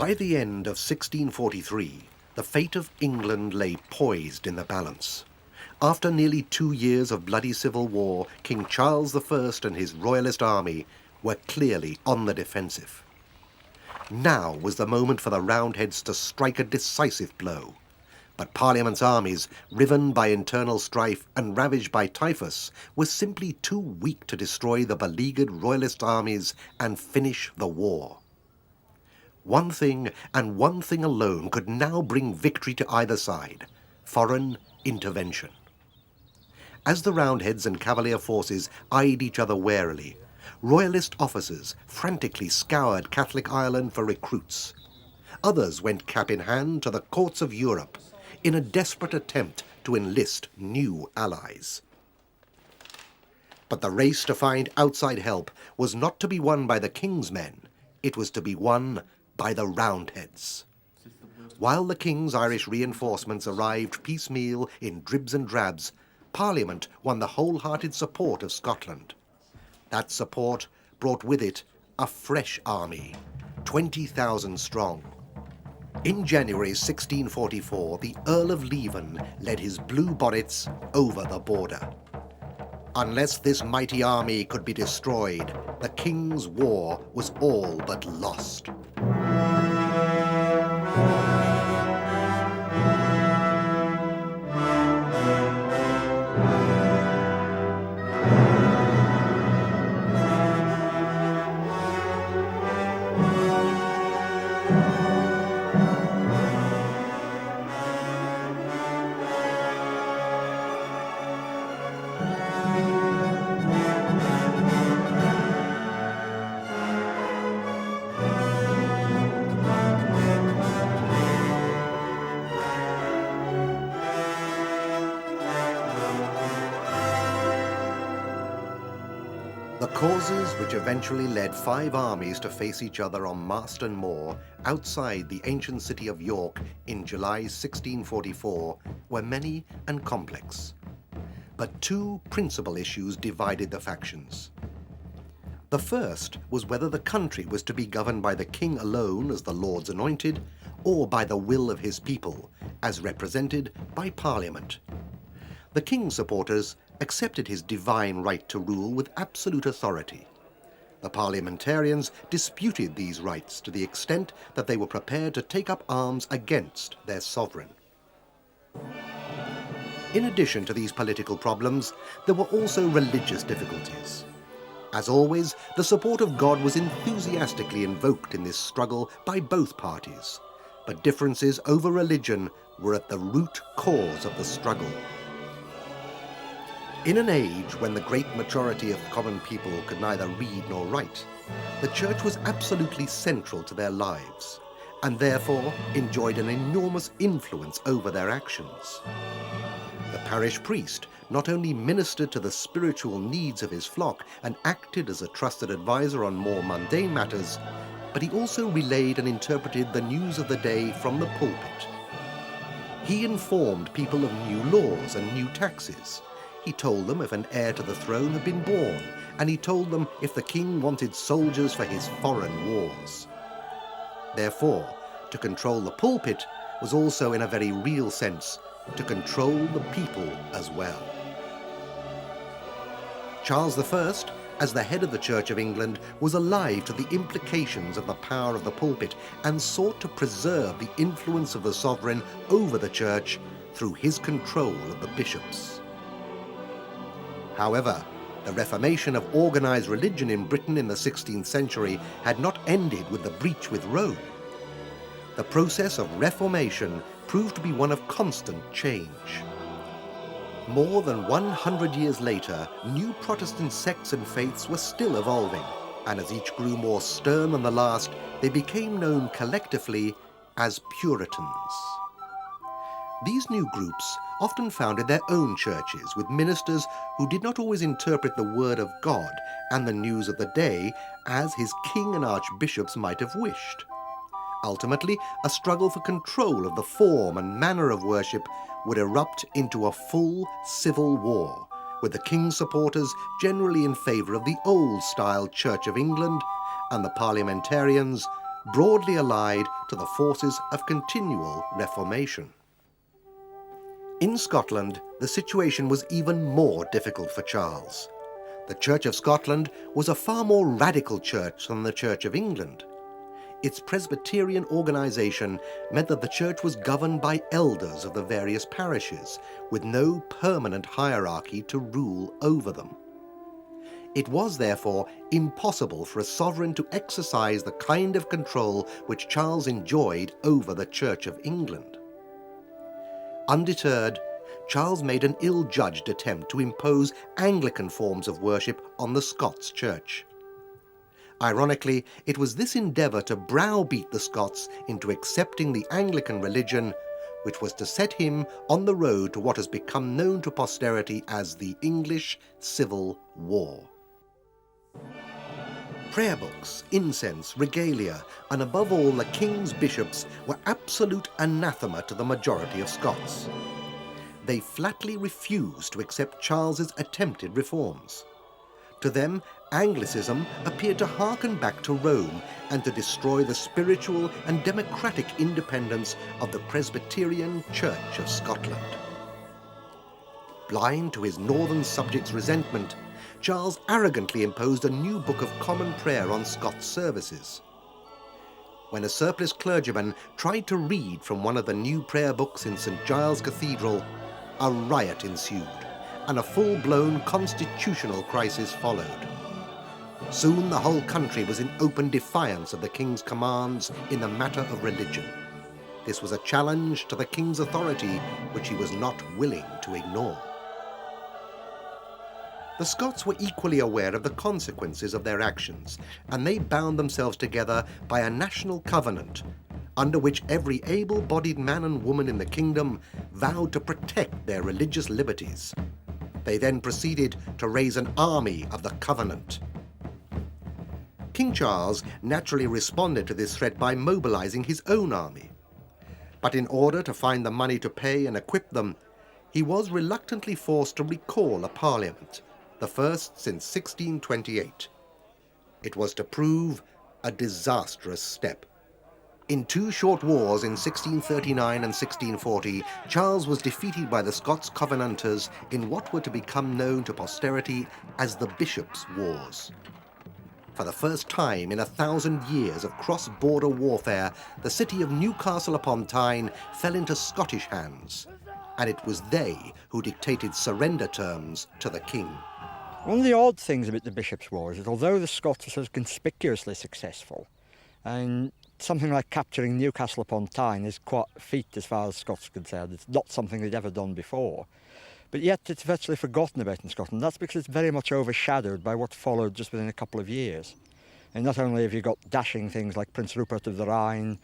By the end of 1643, the fate of England lay poised in the balance. After nearly 2 years of bloody civil war, King Charles I and his Royalist army were clearly on the defensive. Now was the moment for the Roundheads to strike a decisive blow. But Parliament's armies, riven by internal strife and ravaged by typhus, were simply too weak to destroy the beleaguered Royalist armies and finish the war. One thing, and one thing alone, could now bring victory to either side: foreign intervention. As the Roundheads and Cavalier forces eyed each other warily, Royalist officers frantically scoured Catholic Ireland for recruits. Others went cap in hand to the courts of Europe in a desperate attempt to enlist new allies. But the race to find outside help was not to be won by the King's men, it was to be won by the Roundheads. While the King's Irish reinforcements arrived piecemeal in dribs and drabs, Parliament won the wholehearted support of Scotland. That support brought with it a fresh army, 20,000 strong. In January 1644, the Earl of Leven led his blue bonnets over the border. Unless this mighty army could be destroyed, the King's war was all but lost. The causes which eventually led 5 armies to face each other on Marston Moor outside the ancient city of York in July 1644 were many and complex. But 2 principal issues divided the factions. The first was whether the country was to be governed by the king alone as the Lord's anointed, or by the will of his people, as represented by Parliament. The king's supporters accepted his divine right to rule with absolute authority. The parliamentarians disputed these rights to the extent that they were prepared to take up arms against their sovereign. In addition to these political problems, there were also religious difficulties. As always, the support of God was enthusiastically invoked in this struggle by both parties, but differences over religion were at the root cause of the struggle. In an age when the great majority of common people could neither read nor write, the church was absolutely central to their lives, and therefore enjoyed an enormous influence over their actions. The parish priest not only ministered to the spiritual needs of his flock and acted as a trusted advisor on more mundane matters, but he also relayed and interpreted the news of the day from the pulpit. He informed people of new laws and new taxes. He told them if an heir to the throne had been born, and he told them if the king wanted soldiers for his foreign wars. Therefore, to control the pulpit was also, in a very real sense, to control the people as well. Charles I, as the head of the Church of England, was alive to the implications of the power of the pulpit and sought to preserve the influence of the sovereign over the church through his control of the bishops. However, the reformation of organized religion in Britain in the 16th century had not ended with the breach with Rome. The process of reformation proved to be one of constant change. More than 100 years later, new Protestant sects and faiths were still evolving, and as each grew more stern than the last, they became known collectively as Puritans. These new groups often founded their own churches with ministers who did not always interpret the word of God and the news of the day as his king and archbishops might have wished. Ultimately, a struggle for control of the form and manner of worship would erupt into a full civil war, with the king's supporters generally in favour of the old-style Church of England and the parliamentarians broadly allied to the forces of continual reformation. In Scotland, the situation was even more difficult for Charles. The Church of Scotland was a far more radical church than the Church of England. Its Presbyterian organisation meant that the church was governed by elders of the various parishes, with no permanent hierarchy to rule over them. It was therefore impossible for a sovereign to exercise the kind of control which Charles enjoyed over the Church of England. Undeterred, Charles made an ill-judged attempt to impose Anglican forms of worship on the Scots Church. Ironically, it was this endeavour to browbeat the Scots into accepting the Anglican religion which was to set him on the road to what has become known to posterity as the English Civil War. Prayer books, incense, regalia, and above all the king's bishops were absolute anathema to the majority of Scots. They flatly refused to accept Charles's attempted reforms. To them, Anglicism appeared to hearken back to Rome and to destroy the spiritual and democratic independence of the Presbyterian Church of Scotland. Blind to his northern subjects' resentment, Charles arrogantly imposed a new Book of Common Prayer on Scots services. When a surpliced clergyman tried to read from one of the new prayer books in St. Giles Cathedral, a riot ensued, and a full-blown constitutional crisis followed. Soon the whole country was in open defiance of the king's commands in the matter of religion. This was a challenge to the king's authority which he was not willing to ignore. The Scots were equally aware of the consequences of their actions, and they bound themselves together by a national covenant, under which every able-bodied man and woman in the kingdom vowed to protect their religious liberties. They then proceeded to raise an army of the covenant. King Charles naturally responded to this threat by mobilizing his own army. But in order to find the money to pay and equip them, he was reluctantly forced to recall a parliament, the first since 1628. It was to prove a disastrous step. In two short wars in 1639 and 1640, Charles was defeated by the Scots Covenanters in what were to become known to posterity as the Bishops' Wars. For the first time in 1,000 years of cross-border warfare, the city of Newcastle upon Tyne fell into Scottish hands, and it was they who dictated surrender terms to the king. One of the odd things about the Bishops' Wars is although the Scots were so conspicuously successful, and something like capturing Newcastle upon Tyne is quite a feat as far as Scots are concerned. It's not something they'd ever done before. But yet it's virtually forgotten about in Scotland. That's because it's very much overshadowed by what followed just within a couple of years. And not only have you got dashing things like Prince Rupert of the Rhine,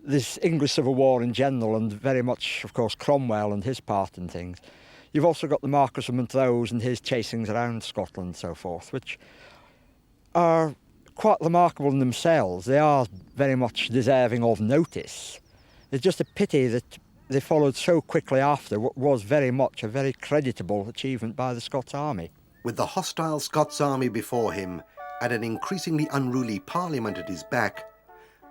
this English Civil War in general, and very much, of course, Cromwell and his part in things. You've also got the Marquis of Montrose and his chasings around Scotland and so forth, which are quite remarkable in themselves. They are very much deserving of notice. It's just a pity that they followed so quickly after what was very much a very creditable achievement by the Scots army. With the hostile Scots army before him and an increasingly unruly parliament at his back,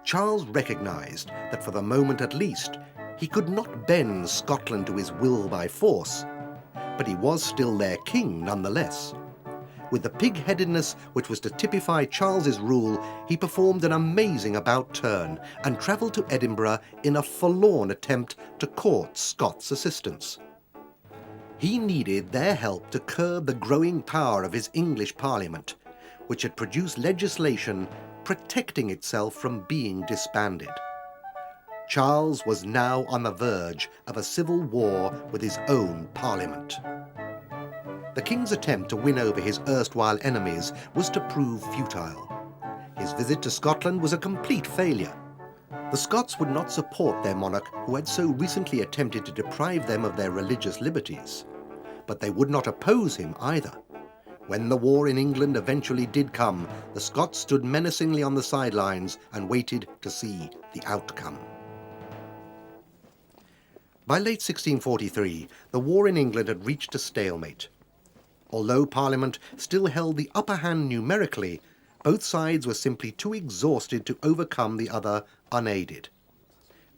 Charles recognised that for the moment at least he could not bend Scotland to his will by force, but he was still their king nonetheless. With the pig-headedness which was to typify Charles's rule, he performed an amazing about-turn and travelled to Edinburgh in a forlorn attempt to court Scots' assistance. He needed their help to curb the growing power of his English Parliament, which had produced legislation protecting itself from being disbanded. Charles was now on the verge of a civil war with his own Parliament. The king's attempt to win over his erstwhile enemies was to prove futile. His visit to Scotland was a complete failure. The Scots would not support their monarch who had so recently attempted to deprive them of their religious liberties. But they would not oppose him either. When the war in England eventually did come, the Scots stood menacingly on the sidelines and waited to see the outcome. By late 1643, the war in England had reached a stalemate. Although Parliament still held the upper hand numerically, Both sides were simply too exhausted to overcome the other unaided.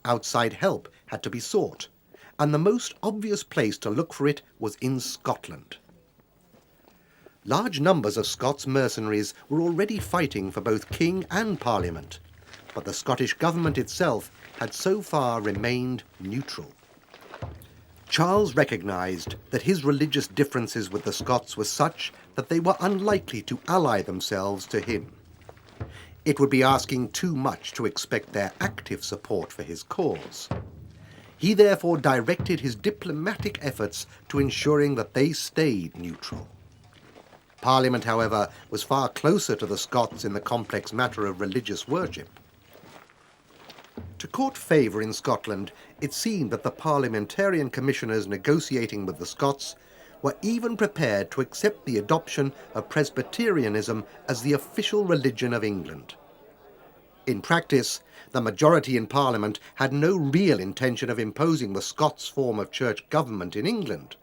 Outside help had to be sought, and the most obvious place to look for it was in Scotland. Large numbers of Scots mercenaries were already fighting for both king and parliament, but the Scottish government itself had so far remained neutral. Charles recognised that his religious differences with the Scots were such that they were unlikely to ally themselves to him. It would be asking too much to expect their active support for his cause. He therefore directed his diplomatic efforts to ensuring that they stayed neutral. Parliament, however, was far closer to the Scots in the complex matter of religious worship. To court favour in Scotland, it seemed that the parliamentarian commissioners negotiating with the Scots were even prepared to accept the adoption of Presbyterianism as the official religion of England. In practice, the majority in Parliament had no real intention of imposing the Scots form of church government in England,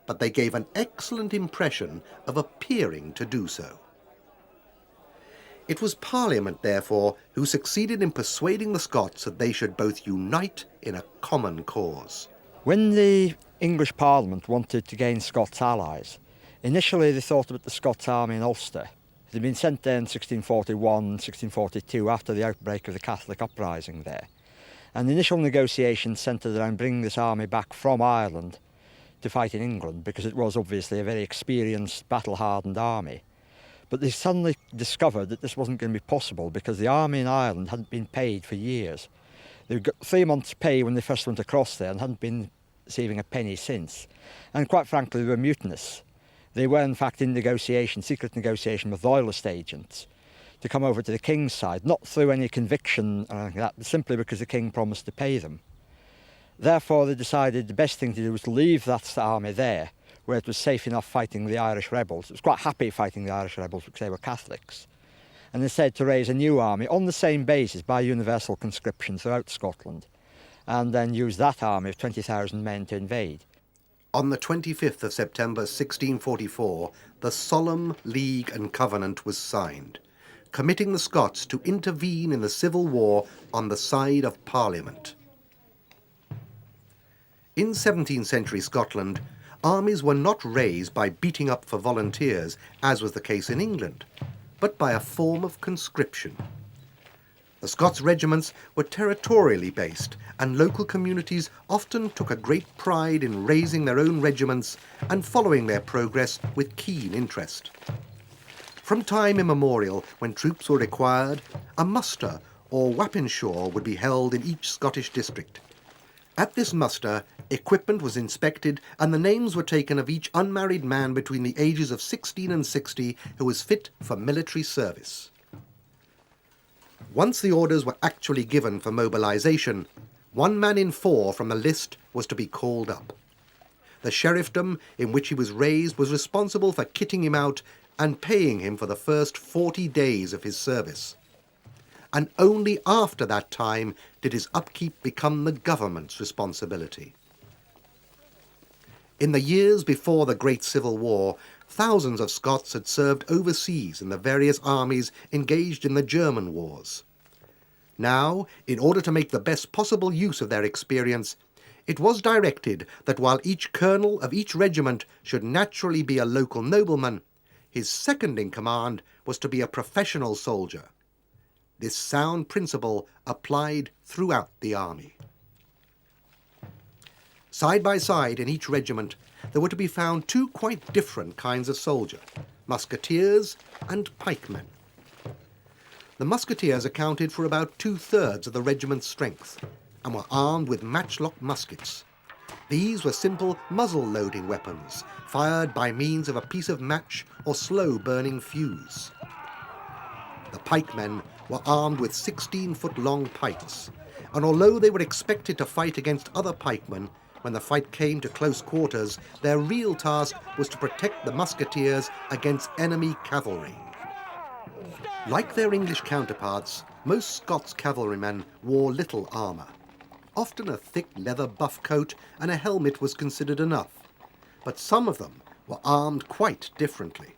but they gave an excellent impression of appearing to do so. It was Parliament, therefore, who succeeded in persuading the Scots that they should both unite in a common cause. When the English Parliament wanted to gain Scots allies, initially they thought about the Scots army in Ulster. It had been sent there in 1641, 1642, after the outbreak of the Catholic uprising there. And the initial negotiations centred around bringing this army back from Ireland to fight in England, because it was obviously a very experienced, battle-hardened army. But they suddenly discovered that this wasn't going to be possible because the army in Ireland hadn't been paid for years. They got 3 months' pay when they first went across there and hadn't been receiving a penny since. And quite frankly, they were mutinous. They were in fact in negotiation, secret negotiation with Royalist agents to come over to the king's side, not through any conviction or anything like that, but simply because the king promised to pay them. Therefore, they decided the best thing to do was to leave that army there, where it was safe enough fighting the Irish rebels. It was quite happy fighting the Irish rebels because they were Catholics. And instead to raise a new army on the same basis by universal conscription throughout Scotland, and then use that army of 20,000 men to invade. On the 25th of September 1644, the Solemn League and Covenant was signed, committing the Scots to intervene in the civil war on the side of Parliament. In 17th century Scotland, armies were not raised by beating up for volunteers, as was the case in England, but by a form of conscription. The Scots regiments were territorially based, and local communities often took a great pride in raising their own regiments and following their progress with keen interest. From time immemorial, when troops were required, a muster or wappenshaw would be held in each Scottish district. At this muster, equipment was inspected and the names were taken of each unmarried man between the ages of 16 and 60 who was fit for military service. Once the orders were actually given for mobilisation, 1 man in 4 from the list was to be called up. The sheriffdom in which he was raised was responsible for kitting him out and paying him for the first 40 days of his service. And only after that time did his upkeep become the government's responsibility. In the years before the Great Civil War, thousands of Scots had served overseas in the various armies engaged in the German wars. Now, in order to make the best possible use of their experience, it was directed that while each colonel of each regiment should naturally be a local nobleman, his second in command was to be a professional soldier. This sound principle applied throughout the army. Side by side in each regiment, there were to be found 2 quite different kinds of soldier, musketeers and pikemen. The musketeers accounted for about 2/3 of the regiment's strength and were armed with matchlock muskets. These were simple muzzle-loading weapons, fired by means of a piece of match or slow-burning fuse. The pikemen were armed with 16-foot-long pikes, and although they were expected to fight against other pikemen, when the fight came to close quarters, their real task was to protect the musketeers against enemy cavalry. Like their English counterparts, most Scots cavalrymen wore little armour. Often a thick leather buff coat and a helmet was considered enough, but some of them were armed quite differently.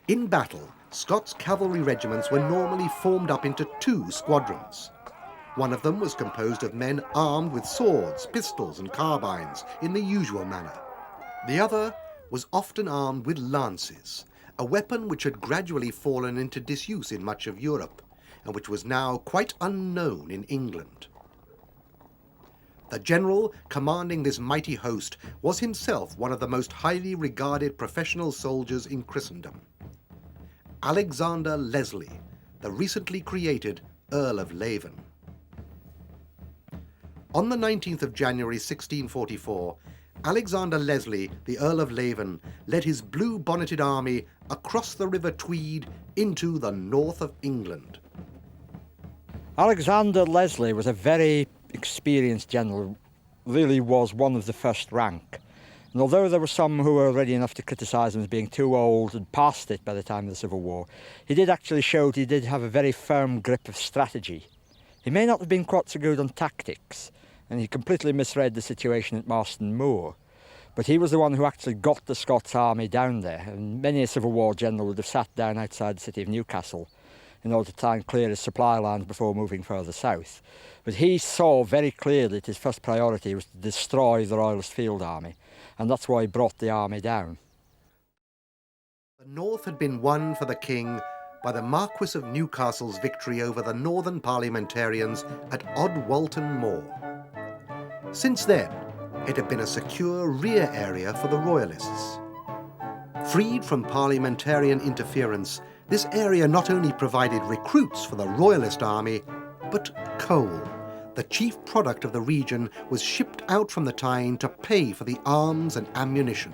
In battle, Scots cavalry regiments were normally formed up into two squadrons. One of them was composed of men armed with swords, pistols and carbines in the usual manner. The other was often armed with lances, a weapon which had gradually fallen into disuse in much of Europe, and which was now quite unknown in England. The general commanding this mighty host was himself one of the most highly regarded professional soldiers in Christendom. Alexander Leslie, the recently created Earl of Leven. On the 19th of January 1644, Alexander Leslie, the Earl of Leven, led his blue-bonneted army across the River Tweed into the north of England. Alexander Leslie was a very experienced general, really was one of the first rank. And although there were some who were ready enough to criticise him as being too old and past it by the time of the Civil War, he did actually show that he did have a very firm grip of strategy. He may not have been quite so good on tactics, and he completely misread the situation at Marston Moor. But he was the one who actually got the Scots army down there, and many a Civil War general would have sat down outside the city of Newcastle in order to try and clear his supply lines before moving further south. But he saw very clearly that his first priority was to destroy the Royalist field army, and that's why he brought the army down. The north had been won for the king by the Marquis of Newcastle's victory over the northern parliamentarians at Odd-Walton Moor. Since then, it had been a secure rear area for the Royalists. Freed from parliamentarian interference, this area not only provided recruits for the Royalist army, but coal, the chief product of the region, was shipped out from the Tyne to pay for the arms and ammunition.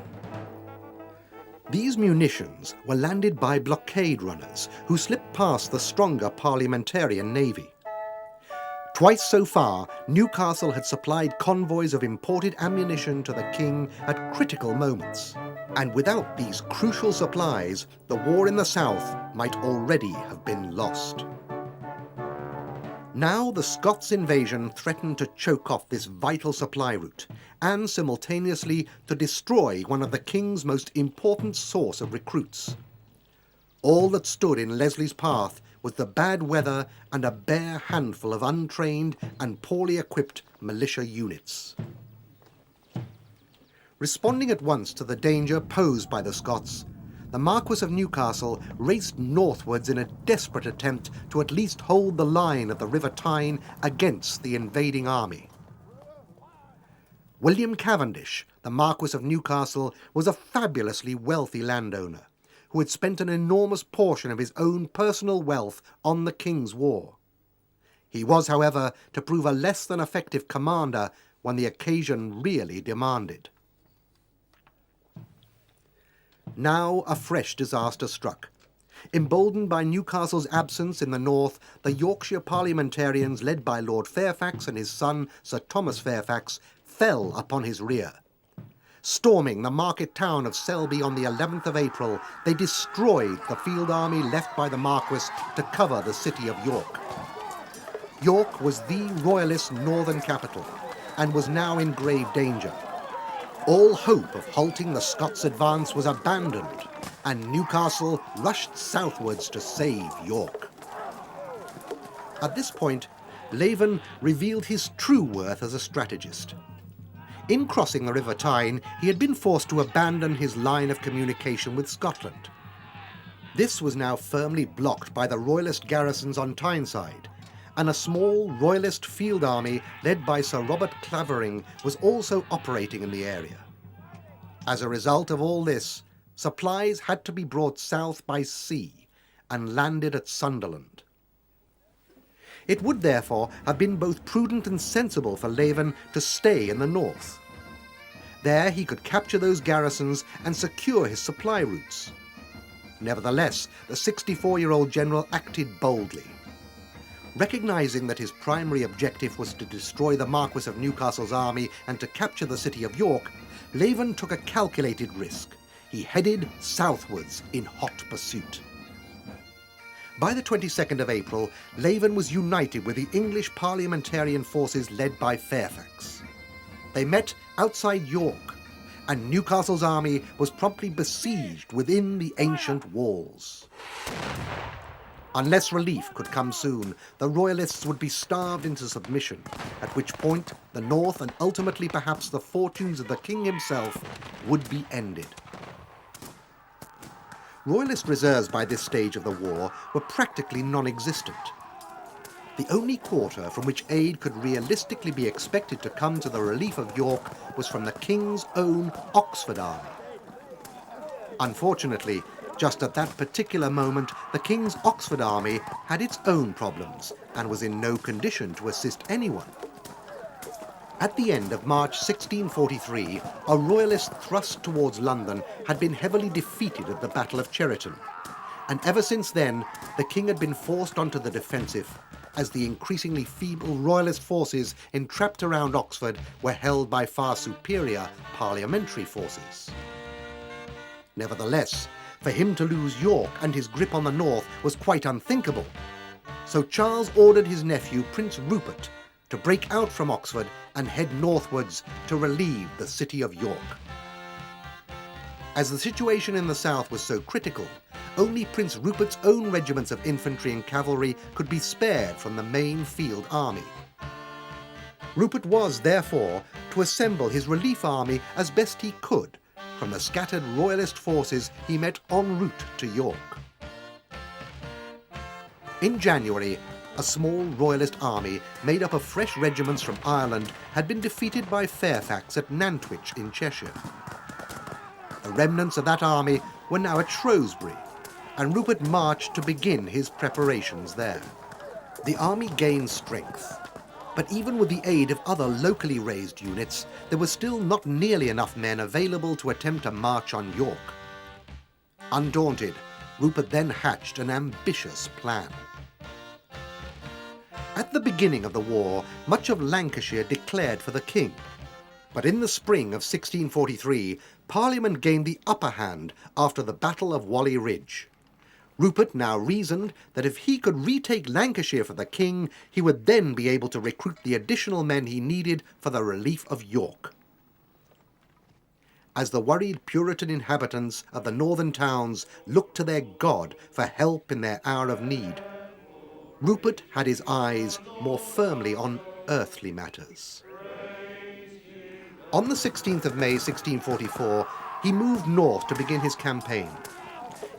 These munitions were landed by blockade runners who slipped past the stronger parliamentarian navy. Twice so far, Newcastle had supplied convoys of imported ammunition to the king at critical moments. And without these crucial supplies, the war in the south might already have been lost. Now the Scots invasion threatened to choke off this vital supply route and simultaneously to destroy one of the king's most important source of recruits. All that stood in Leslie's path was the bad weather and a bare handful of untrained and poorly equipped militia units. Responding at once to the danger posed by the Scots, the Marquis of Newcastle raced northwards in a desperate attempt to at least hold the line of the River Tyne against the invading army. William Cavendish, the Marquis of Newcastle, was a fabulously wealthy landowner who had spent an enormous portion of his own personal wealth on the King's War. He was, however, to prove a less than effective commander when the occasion really demanded. Now a fresh disaster struck. Emboldened by Newcastle's absence in the north, the Yorkshire parliamentarians, led by Lord Fairfax and his son Sir Thomas Fairfax, fell upon his rear. Storming the market town of Selby on the 11th of April, they destroyed the field army left by the Marquis to cover the city of York. York was the Royalist northern capital and was now in grave danger. All hope of halting the Scots' advance was abandoned, and Newcastle rushed southwards to save York. At this point, Leven revealed his true worth as a strategist. In crossing the River Tyne, he had been forced to abandon his line of communication with Scotland. This was now firmly blocked by the Royalist garrisons on Tyneside, and a small Royalist field army led by Sir Robert Clavering was also operating in the area. As a result of all this, supplies had to be brought south by sea and landed at Sunderland. It would therefore have been both prudent and sensible for Leven to stay in the north. There he could capture those garrisons and secure his supply routes. Nevertheless, the 64-year-old general acted boldly. Recognizing that his primary objective was to destroy the Marquis of Newcastle's army and to capture the city of York, Leven took a calculated risk. He headed southwards in hot pursuit. By the 22nd of April, Leven was united with the English parliamentarian forces led by Fairfax. They met outside York, and Newcastle's army was promptly besieged within the ancient walls. Unless relief could come soon, the Royalists would be starved into submission, at which point the north and ultimately perhaps the fortunes of the king himself would be ended. Royalist reserves by this stage of the war were practically non-existent. The only quarter from which aid could realistically be expected to come to the relief of York was from the king's own Oxford army. Unfortunately, just at that particular moment, the king's Oxford army had its own problems and was in no condition to assist anyone. At the end of March 1643, a Royalist thrust towards London had been heavily defeated at the Battle of Cheriton, and ever since then the king had been forced onto the defensive, as the increasingly feeble Royalist forces entrapped around Oxford were held by far superior parliamentary forces. Nevertheless, for him to lose York and his grip on the north was quite unthinkable, so Charles ordered his nephew Prince Rupert to break out from Oxford and head northwards to relieve the city of York. As the situation in the south was so critical, only Prince Rupert's own regiments of infantry and cavalry could be spared from the main field army. Rupert was, therefore, to assemble his relief army as best he could from the scattered Royalist forces he met en route to York. In January, a small Royalist army made up of fresh regiments from Ireland had been defeated by Fairfax at Nantwich in Cheshire. The remnants of that army were now at Shrewsbury, and Rupert marched to begin his preparations there. The army gained strength, but even with the aid of other locally raised units, there was still not nearly enough men available to attempt a march on York. Undaunted, Rupert then hatched an ambitious plan. At the beginning of the war, much of Lancashire declared for the king, but in the spring of 1643, Parliament gained the upper hand after the Battle of Whalley Ridge. Rupert now reasoned that if he could retake Lancashire for the king, he would then be able to recruit the additional men he needed for the relief of York. As the worried Puritan inhabitants of the northern towns looked to their God for help in their hour of need, Rupert had his eyes more firmly on earthly matters. On the 16th of May 1644, he moved north to begin his campaign.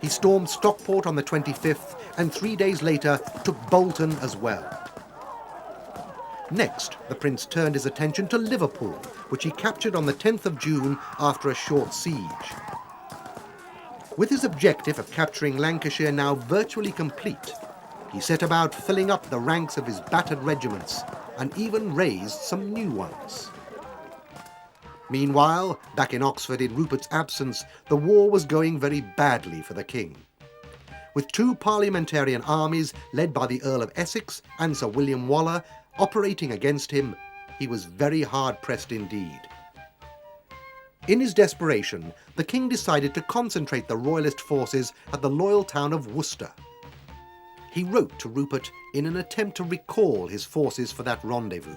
He stormed Stockport on the 25th, and 3 days later took Bolton as well. Next, the prince turned his attention to Liverpool, which he captured on the 10th of June after a short siege. With his objective of capturing Lancashire now virtually complete, he set about filling up the ranks of his battered regiments and even raised some new ones. Meanwhile, back in Oxford in Rupert's absence, the war was going very badly for the king. With two parliamentarian armies led by the Earl of Essex and Sir William Waller operating against him, he was very hard-pressed indeed. In his desperation, the king decided to concentrate the Royalist forces at the loyal town of Worcester. He wrote to Rupert in an attempt to recall his forces for that rendezvous,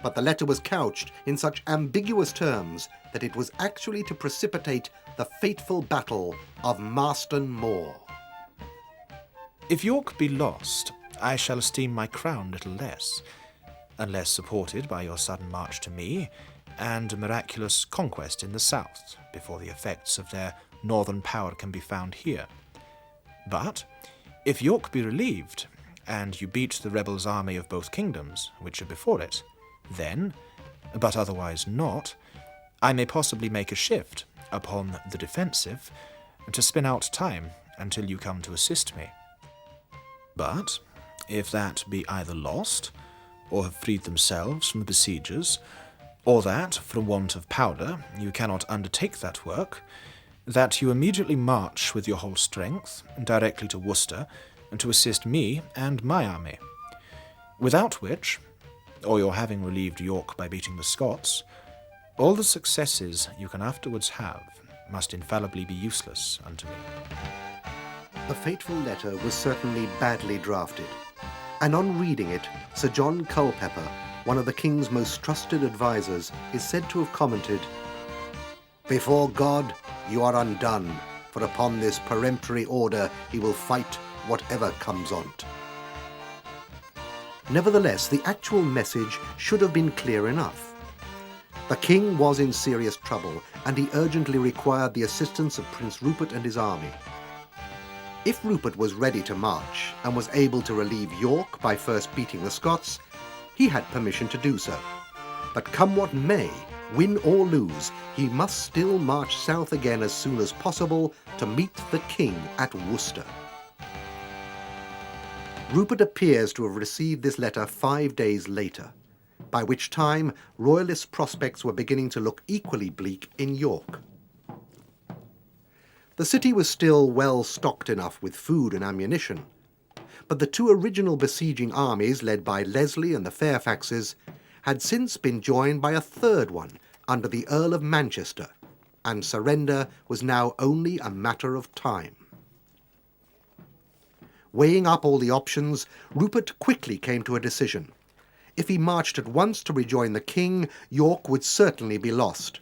but the letter was couched in such ambiguous terms that it was actually to precipitate the fateful Battle of Marston Moor. If York be lost, I shall esteem my crown little less, unless supported by your sudden march to me, and a miraculous conquest in the south, before the effects of their northern power can be found here. But if York be relieved, and you beat the rebels' army of both kingdoms, which are before it, then, but otherwise not, I may possibly make a shift upon the defensive to spin out time until you come to assist me. But if that be either lost, or have freed themselves from the besiegers, or that, from want of powder, you cannot undertake that work, that you immediately march with your whole strength directly to Worcester and to assist me and my army, without which, or your having relieved York by beating the Scots, all the successes you can afterwards have must infallibly be useless unto me. The fateful letter was certainly badly drafted, and on reading it, Sir John Culpeper, one of the king's most trusted advisers, is said to have commented, Before God, you are undone, for upon this peremptory order he will fight whatever comes on't. Nevertheless, the actual message should have been clear enough. The king was in serious trouble, and he urgently required the assistance of Prince Rupert and his army. If Rupert was ready to march and was able to relieve York by first beating the Scots, he had permission to do so. But come what may, win or lose, he must still march south again as soon as possible to meet the king at Worcester. Rupert appears to have received this letter 5 days later, by which time Royalist prospects were beginning to look equally bleak in York. The city was still well stocked enough with food and ammunition, but the two original besieging armies, led by Leslie and the Fairfaxes, had since been joined by a third one under the Earl of Manchester, and surrender was now only a matter of time. Weighing up all the options, Rupert quickly came to a decision. If he marched at once to rejoin the king, York would certainly be lost.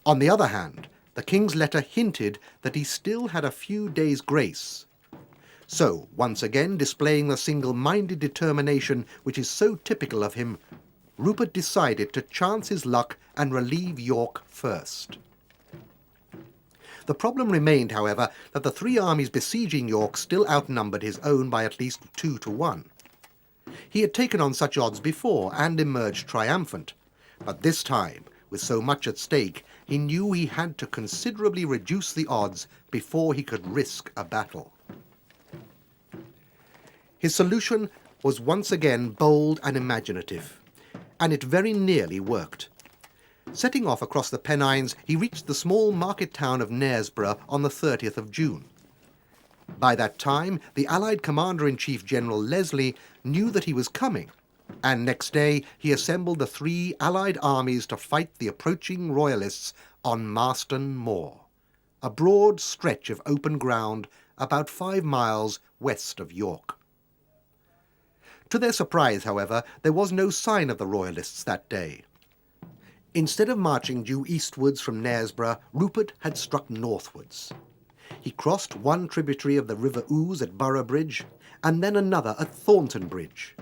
On the other hand, the king's letter hinted that he still had a few days' grace. So, once again displaying the single-minded determination which is so typical of him, Rupert decided to chance his luck and relieve York first. The problem remained, however, that the three armies besieging York still outnumbered his own by at least 2 to 1. He had taken on such odds before and emerged triumphant, but this time, with so much at stake, he knew he had to considerably reduce the odds before he could risk a battle. His solution was once again bold and imaginative, and it very nearly worked. Setting off across the Pennines, he reached the small market town of Knaresborough on the 30th of June. By that time, the Allied Commander-in-Chief General Leslie knew that he was coming, and next day he assembled the three Allied armies to fight the approaching Royalists on Marston Moor, a broad stretch of open ground about 5 miles west of York. To their surprise, however, there was no sign of the Royalists that day. Instead of marching due eastwards from Knaresborough, Rupert had struck northwards. He crossed one tributary of the River Ouse at Boroughbridge, and then another at Thornton Bridge,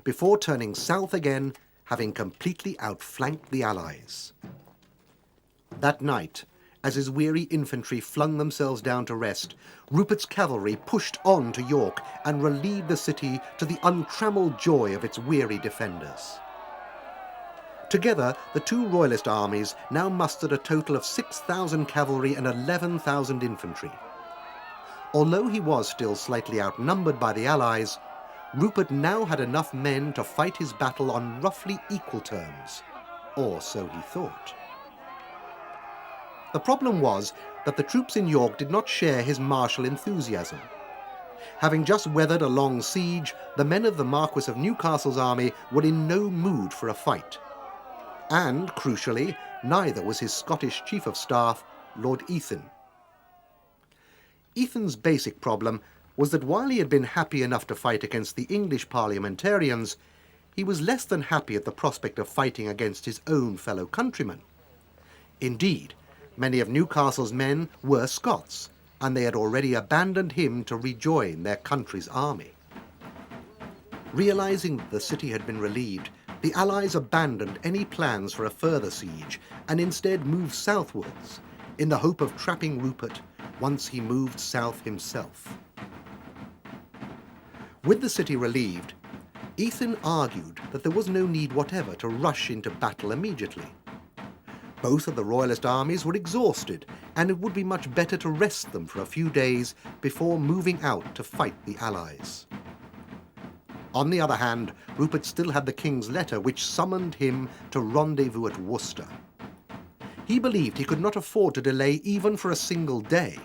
before turning south again, having completely outflanked the Allies. That night, as his weary infantry flung themselves down to rest, Rupert's cavalry pushed on to York and relieved the city to the untrammelled joy of its weary defenders. Together, the two Royalist armies now mustered a total of 6,000 cavalry and 11,000 infantry. Although he was still slightly outnumbered by the Allies, Rupert now had enough men to fight his battle on roughly equal terms, or so he thought. The problem was that the troops in York did not share his martial enthusiasm. Having just weathered a long siege, the men of the Marquis of Newcastle's army were in no mood for a fight. And, crucially, neither was his Scottish Chief of Staff, Lord Ethan. Ethan's basic problem was that while he had been happy enough to fight against the English parliamentarians, he was less than happy at the prospect of fighting against his own fellow countrymen. Indeed, many of Newcastle's men were Scots, and they had already abandoned him to rejoin their country's army. Realizing that the city had been relieved, the Allies abandoned any plans for a further siege and instead moved southwards, in the hope of trapping Rupert once he moved south himself. With the city relieved, Ethan argued that there was no need whatever to rush into battle immediately. Both of the Royalist armies were exhausted, and it would be much better to rest them for a few days before moving out to fight the Allies. On the other hand, Rupert still had the king's letter which summoned him to rendezvous at Worcester. He believed he could not afford to delay even for a single day.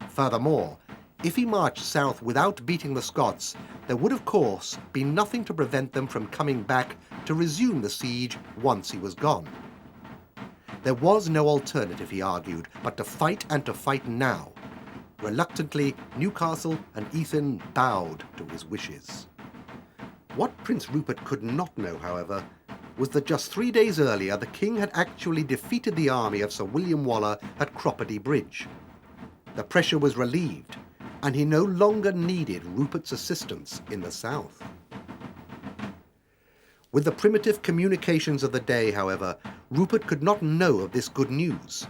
Furthermore, if he marched south without beating the Scots, there would of course be nothing to prevent them from coming back to resume the siege once he was gone. There was no alternative, he argued, but to fight and to fight now. Reluctantly, Newcastle and Ethan bowed to his wishes. What Prince Rupert could not know, however, was that just 3 days earlier the king had actually defeated the army of Sir William Waller at Croppedy Bridge. The pressure was relieved, and he no longer needed Rupert's assistance in the south. With the primitive communications of the day, however, Rupert could not know of this good news.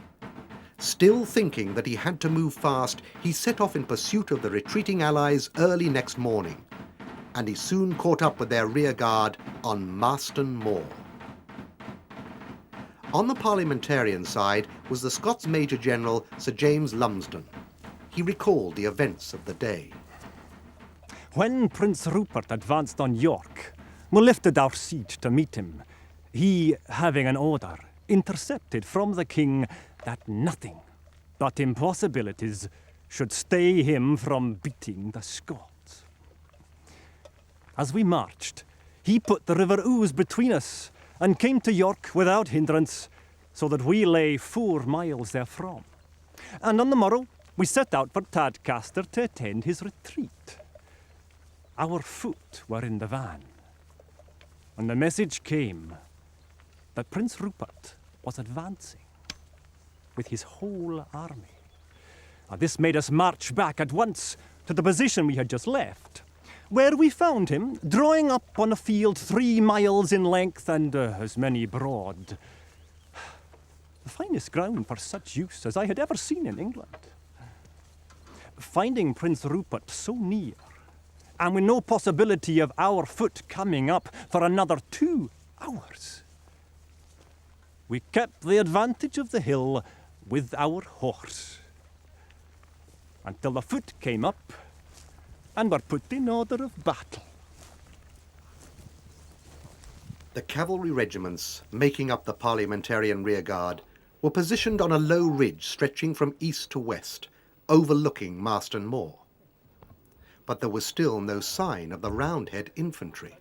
Still thinking that he had to move fast, he set off in pursuit of the retreating allies early next morning, and he soon caught up with their rear guard on Marston Moor. On the parliamentarian side was the Scots Major General Sir James Lumsden. He recalled the events of the day. When Prince Rupert advanced on York, we lifted our siege to meet him, he having an order intercepted from the king that nothing but impossibilities should stay him from beating the Scots. As we marched, he put the River Ouse between us and came to York without hindrance, so that we lay 4 miles therefrom. And on the morrow, we set out for Tadcaster to attend his retreat. Our foot were in the van, when the message came that Prince Rupert was advancing with his whole army. Now, this made us march back at once to the position we had just left, where we found him drawing up on a field 3 miles in length and as many broad. The finest ground for such use as I had ever seen in England. Finding Prince Rupert so near, and with no possibility of our foot coming up for another 2 hours, we kept the advantage of the hill with our horse, until the foot came up and were put in order of battle. The cavalry regiments making up the parliamentarian rearguard were positioned on a low ridge stretching from east to west, overlooking Marston Moor. But there was still no sign of the Roundhead infantry.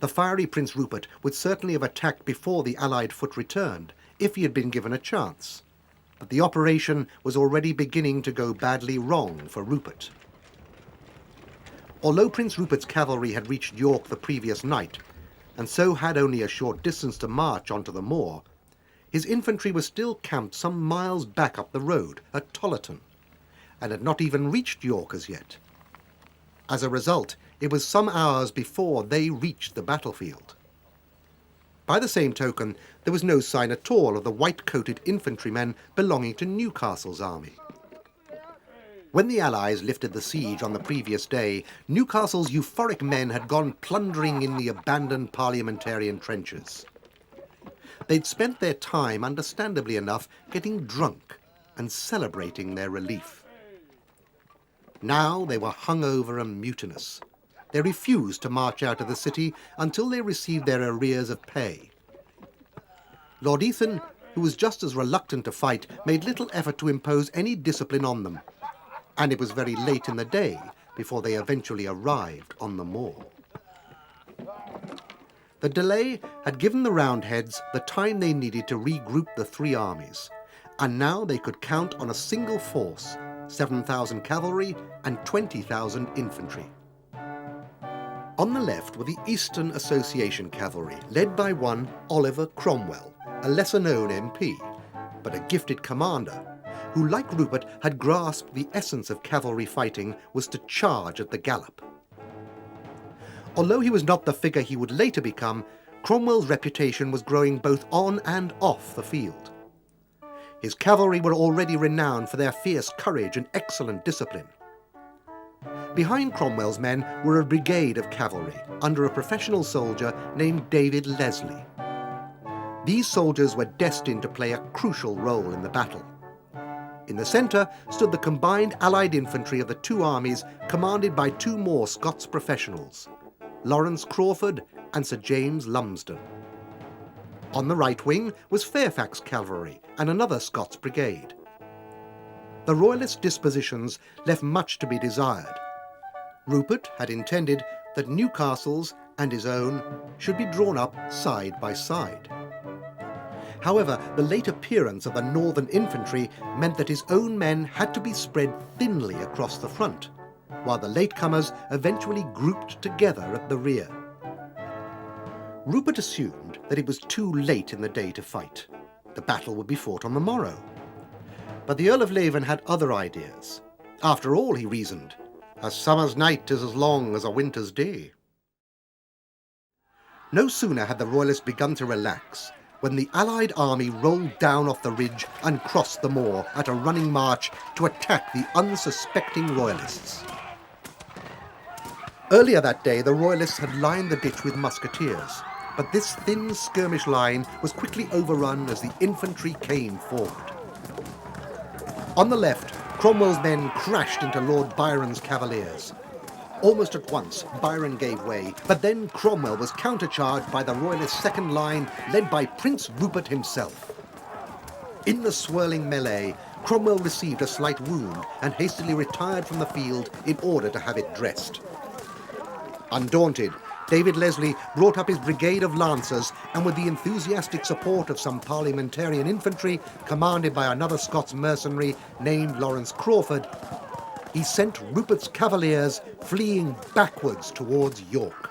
The fiery Prince Rupert would certainly have attacked before the Allied foot returned, if he had been given a chance. But the operation was already beginning to go badly wrong for Rupert. Although Prince Rupert's cavalry had reached York the previous night, and so had only a short distance to march onto the moor, his infantry was still camped some miles back up the road at Tollerton, and had not even reached York as yet. As a result, it was some hours before they reached the battlefield. By the same token, there was no sign at all of the white-coated infantrymen belonging to Newcastle's army. When the Allies lifted the siege on the previous day, Newcastle's euphoric men had gone plundering in the abandoned parliamentarian trenches. They'd spent their time, understandably enough, getting drunk and celebrating their relief. Now they were hungover and mutinous. They refused to march out of the city until they received their arrears of pay. Lord Ethan, who was just as reluctant to fight, made little effort to impose any discipline on them, and it was very late in the day before they eventually arrived on the moor. The delay had given the Roundheads the time they needed to regroup the 3 armies, and now they could count on a single force, 7,000 cavalry and 20,000 infantry. On the left were the Eastern Association cavalry, led by one Oliver Cromwell, a lesser-known MP, but a gifted commander, who, like Rupert, had grasped the essence of cavalry fighting was to charge at the gallop. Although he was not the figure he would later become, Cromwell's reputation was growing both on and off the field. His cavalry were already renowned for their fierce courage and excellent discipline. Behind Cromwell's men were a brigade of cavalry under a professional soldier named David Leslie. These soldiers were destined to play a crucial role in the battle. In the centre stood the combined Allied infantry of the 2 armies, commanded by 2 more Scots professionals, Lawrence Crawford and Sir James Lumsden. On the right wing was Fairfax cavalry and another Scots brigade. The Royalist dispositions left much to be desired. Rupert had intended that Newcastle's and his own should be drawn up side by side. However, the late appearance of the northern infantry meant that his own men had to be spread thinly across the front, while the latecomers eventually grouped together at the rear. Rupert assumed that it was too late in the day to fight. The battle would be fought on the morrow. But the Earl of Leven had other ideas. After all, he reasoned, a summer's night is as long as a winter's day. No sooner had the Royalists begun to relax when the Allied army rolled down off the ridge and crossed the moor at a running march to attack the unsuspecting Royalists. Earlier that day, the Royalists had lined the ditch with musketeers, but this thin skirmish line was quickly overrun as the infantry came forward. On the left, Cromwell's men crashed into Lord Byron's cavaliers. Almost at once, Byron gave way, but then Cromwell was countercharged by the Royalist second line, led by Prince Rupert himself. In the swirling melee, Cromwell received a slight wound and hastily retired from the field in order to have it dressed. Undaunted, David Leslie brought up his brigade of lancers, and with the enthusiastic support of some parliamentarian infantry, commanded by another Scots mercenary named Lawrence Crawford, he sent Rupert's cavaliers fleeing backwards towards York.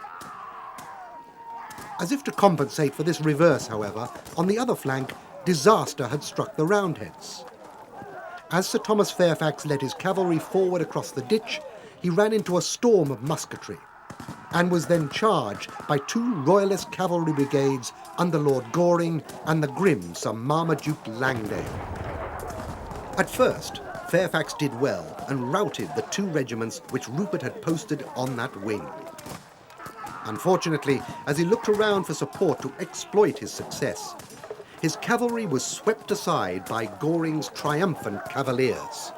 As if to compensate for this reverse, however, on the other flank, disaster had struck the Roundheads. As Sir Thomas Fairfax led his cavalry forward across the ditch, he ran into a storm of musketry, and was then charged by two Royalist cavalry brigades under Lord Goring and the grim Sir Marmaduke Langdale. At first, Fairfax did well and routed the two regiments which Rupert had posted on that wing. Unfortunately, as he looked around for support to exploit his success, his cavalry was swept aside by Goring's triumphant cavaliers.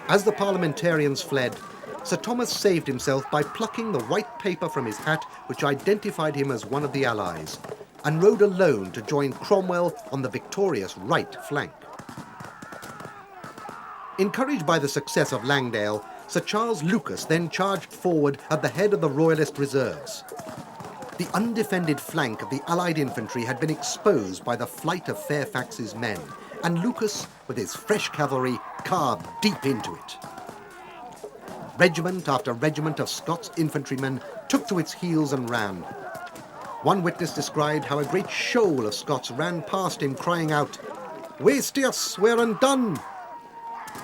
As the parliamentarians fled, Sir Thomas saved himself by plucking the white paper from his hat which identified him as one of the Allies, and rode alone to join Cromwell on the victorious right flank. Encouraged by the success of Langdale, Sir Charles Lucas then charged forward at the head of the Royalist reserves. The undefended flank of the Allied infantry had been exposed by the flight of Fairfax's men, and Lucas, with his fresh cavalry, carved deep into it. Regiment after regiment of Scots infantrymen took to its heels and ran. One witness described how a great shoal of Scots ran past him crying out, "Waste us, we're undone!"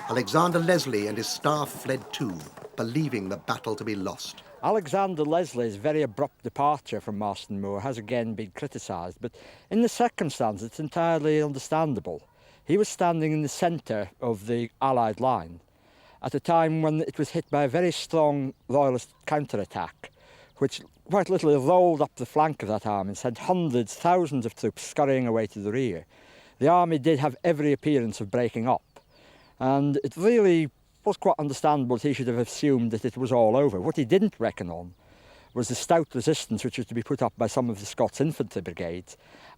Alexander Leslie and his staff fled too, believing the battle to be lost. Alexander Leslie's very abrupt departure from Marston Moor has again been criticised, but in the circumstances it's entirely understandable. He was standing in the centre of the Allied line at a time when it was hit by a very strong Royalist counter-attack, which quite literally rolled up the flank of that army and sent hundreds, thousands of troops scurrying away to the rear. The army did have every appearance of breaking up, and it really was quite understandable that he should have assumed that it was all over. What he didn't reckon on was the stout resistance which was to be put up by some of the Scots infantry brigades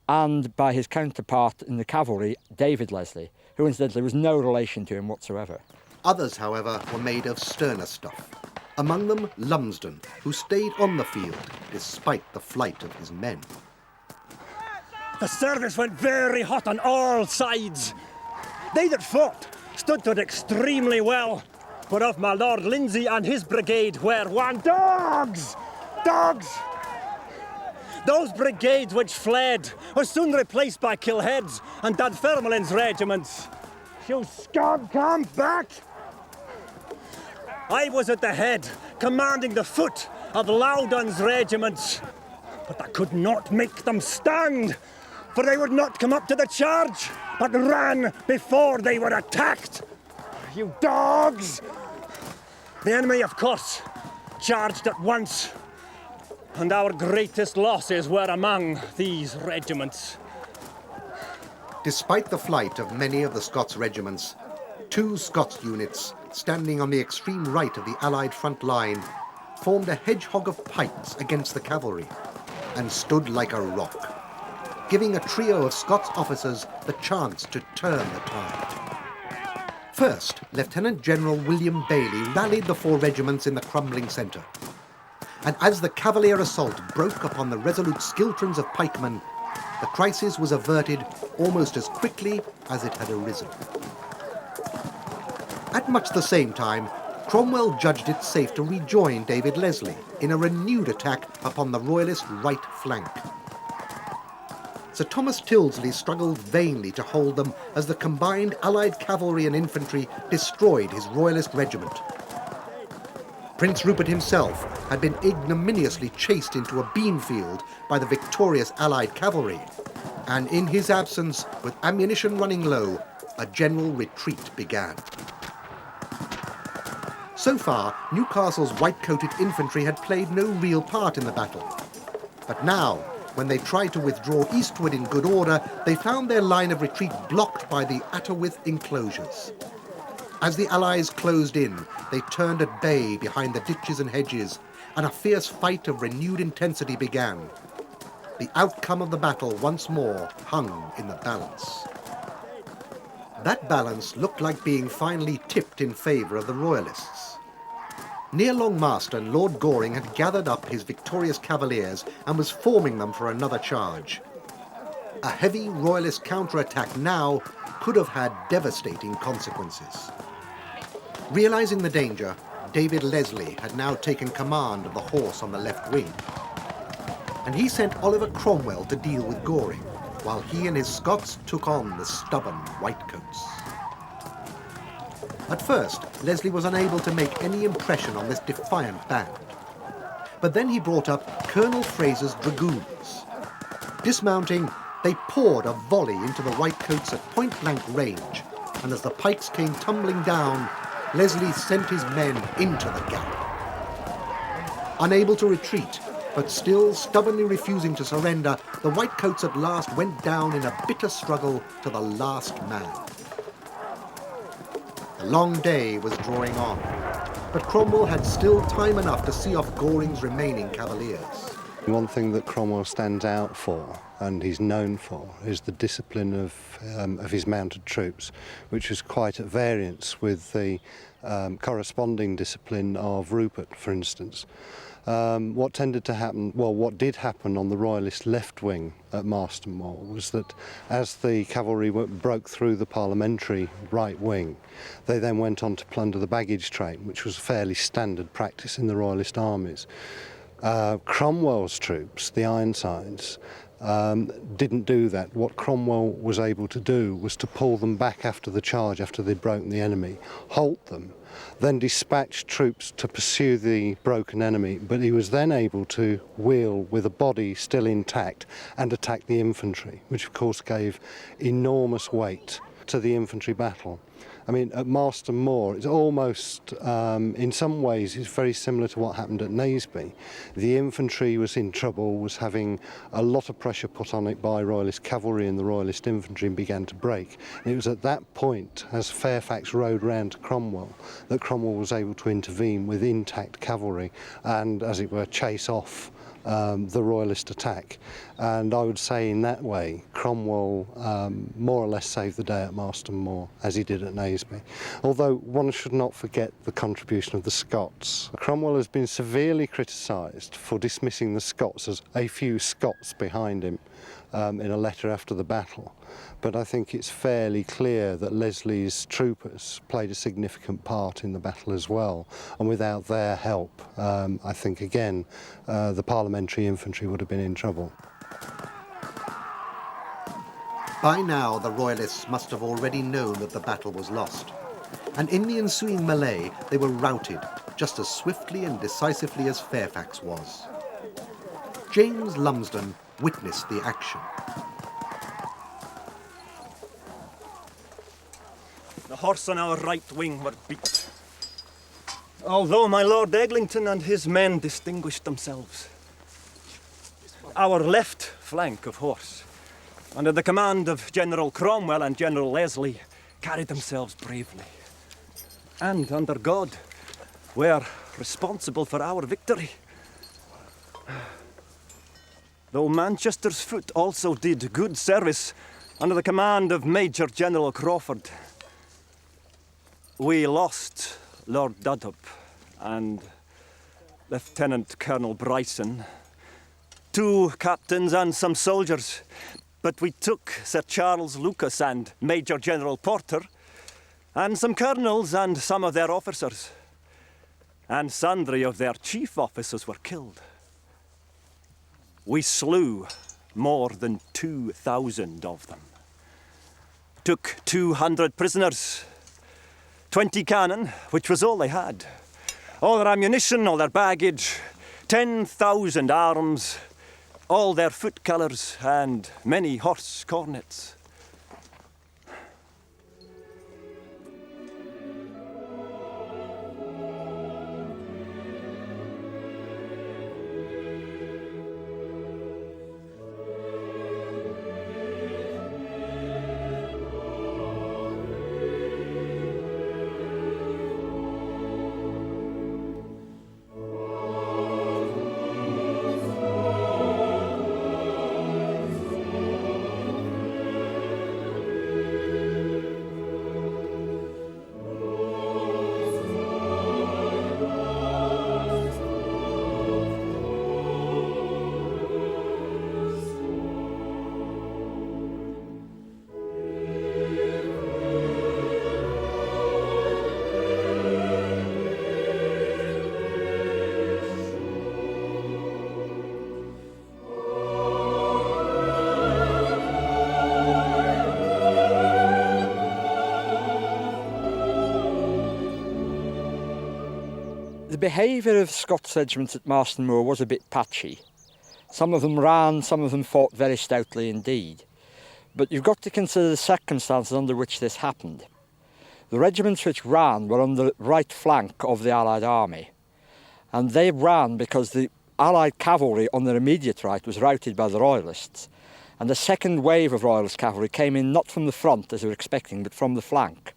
and by his counterpart in the cavalry, David Leslie, who incidentally was no relation to him whatsoever. Others, however, were made of sterner stuff. Among them, Lumsden, who stayed on the field despite the flight of his men. The service went very hot on all sides. They that fought stood to it extremely well, whereof my Lord Lindsay and his brigade were one dogs! Dogs! Those brigades which fled were soon replaced by Kilhead's and Dunfermline's regiments. You scum, come back! I was at the head, commanding the foot of Loudon's regiments, but I could not make them stand, for they would not come up to the charge, but ran before they were attacked. You dogs! The enemy, of course, charged at once, and our greatest losses were among these regiments. Despite the flight of many of the Scots regiments, two Scots units, standing on the extreme right of the Allied front line, formed a hedgehog of pikes against the cavalry and stood like a rock, giving a trio of Scots officers the chance to turn the tide. First, Lieutenant General William Bailey rallied the four regiments in the crumbling centre, and as the Cavalier assault broke upon the resolute schiltrons of pikemen, the crisis was averted almost as quickly as it had arisen. At much the same time, Cromwell judged it safe to rejoin David Leslie in a renewed attack upon the Royalist right flank. Sir Thomas Tyldesley struggled vainly to hold them as the combined Allied cavalry and infantry destroyed his Royalist regiment. Prince Rupert himself had been ignominiously chased into a bean field by the victorious Allied cavalry, and in his absence, with ammunition running low, a general retreat began. So far, Newcastle's white-coated infantry had played no real part in the battle. But now, when they tried to withdraw eastward in good order, they found their line of retreat blocked by the Atterwith enclosures. As the Allies closed in, they turned at bay behind the ditches and hedges, and a fierce fight of renewed intensity began. The outcome of the battle once more hung in the balance. That balance looked like being finally tipped in favour of the Royalists. Near Long Marston, Lord Goring had gathered up his victorious cavaliers and was forming them for another charge. A heavy Royalist counterattack now could have had devastating consequences. Realising the danger, David Leslie had now taken command of the horse on the left wing, and he sent Oliver Cromwell to deal with Goring, while he and his Scots took on the stubborn Whitecoats. At first, Leslie was unable to make any impression on this defiant band. But then he brought up Colonel Fraser's dragoons. Dismounting, they poured a volley into the Whitecoats at point-blank range, and as the pikes came tumbling down, Leslie sent his men into the gap. Unable to retreat, but still stubbornly refusing to surrender, the Whitecoats at last went down in a bitter struggle to the last man. The long day was drawing on, but Cromwell had still time enough to see off Goring's remaining cavaliers. One thing that Cromwell stands out for, and he's known for, is the discipline of his mounted troops, which was quite at variance with the corresponding discipline of Rupert, for instance. What tended to happen, well, what did happen on the Royalist left wing at Marston Moor was that as the cavalry broke through the parliamentary right wing, they then went on to plunder the baggage train, which was a fairly standard practice in the Royalist armies. Cromwell's troops, the Ironsides, didn't do that. What Cromwell was able to do was to pull them back after the charge, after they'd broken the enemy, halt them, then dispatch troops to pursue the broken enemy, but he was then able to wheel with a body still intact and attack the infantry, which of course gave enormous weight to the infantry battle. I mean, at Marston Moor, it's almost, in some ways, it's very similar to what happened at Naseby. The infantry was in trouble, was having a lot of pressure put on it by Royalist cavalry and the Royalist infantry, and began to break. And it was at that point, as Fairfax rode round to Cromwell, that Cromwell was able to intervene with intact cavalry and, as it were, chase off the Royalist attack. And I would say in that way Cromwell more or less saved the day at Marston Moor, as he did at Naseby. Although one should not forget the contribution of the Scots. Cromwell has been severely criticised for dismissing the Scots as a few Scots behind him in a letter after the battle. But I think it's fairly clear that Leslie's troopers played a significant part in the battle as well, and without their help, I think again the parliamentary infantry would have been in trouble. By now the Royalists must have already known that the battle was lost, and in the ensuing melee they were routed just as swiftly and decisively as Fairfax was. James Lumsden witnessed the action. The horse on our right wing were beat, although my Lord Eglinton and his men distinguished themselves. Our left flank of horse, under the command of General Cromwell and General Leslie, carried themselves bravely, and under God were responsible for our victory. Though Manchester's foot also did good service under the command of Major General Crawford, we lost Lord Dudhope and Lieutenant Colonel Bryson, 2 captains and some soldiers, but we took Sir Charles Lucas and Major General Porter, and some colonels and some of their officers. and sundry of their chief officers were killed. We slew more than 2,000 of them. Took 200 prisoners, 20 cannon, which was all they had, all their ammunition, all their baggage, 10,000 arms, all their foot colours, and many horse cornets. The behaviour of Scots regiments at Marston Moor was a bit patchy. Some of them ran, some of them fought very stoutly indeed. But you've got to consider the circumstances under which this happened. The regiments which ran were on the right flank of the Allied army, and they ran because the Allied cavalry on their immediate right was routed by the Royalists, and the second wave of Royalist cavalry came in not from the front as they were expecting, but from the flank.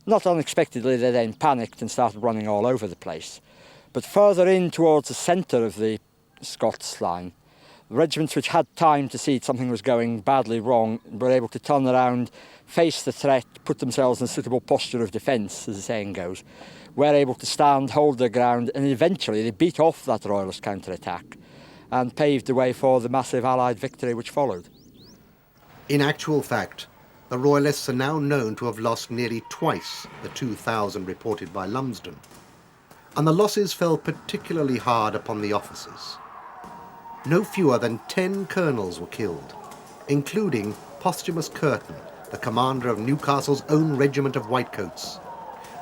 Not unexpectedly, they then panicked and started running all over the place. But further in towards the centre of the Scots line, the regiments which had time to see something was going badly wrong were able to turn around, face the threat, put themselves in a suitable posture of defence, as the saying goes, were able to stand, hold their ground, and eventually they beat off that Royalist counter-attack and paved the way for the massive Allied victory which followed. In actual fact, the Royalists are now known to have lost nearly twice the 2,000 reported by Lumsden, and the losses fell particularly hard upon the officers. No fewer than 10 colonels were killed, including Posthumus Curtin, the commander of Newcastle's own regiment of Whitecoats,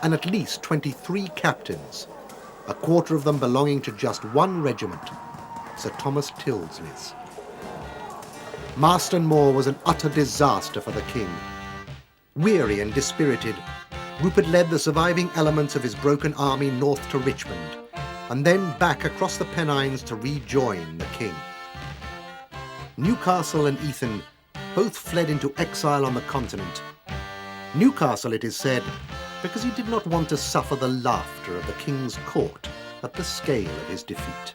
and at least 23 captains, a quarter of them belonging to just one regiment, Sir Thomas Tyldesley's. Marston Moor was an utter disaster for the king. Weary and dispirited, Rupert led the surviving elements of his broken army north to Richmond, and then back across the Pennines to rejoin the king. Newcastle and Ethan both fled into exile on the continent. Newcastle, it is said, because he did not want to suffer the laughter of the king's court at the scale of his defeat.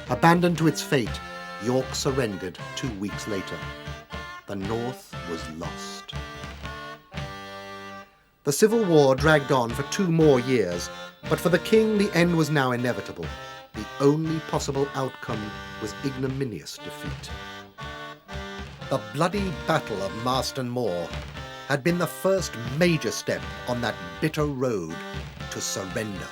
Abandoned to its fate, York surrendered 2 weeks later. The North was lost. The Civil War dragged on for 2 more years, but for the king the end was now inevitable. The only possible outcome was ignominious defeat. The bloody Battle of Marston Moor had been the first major step on that bitter road to surrender.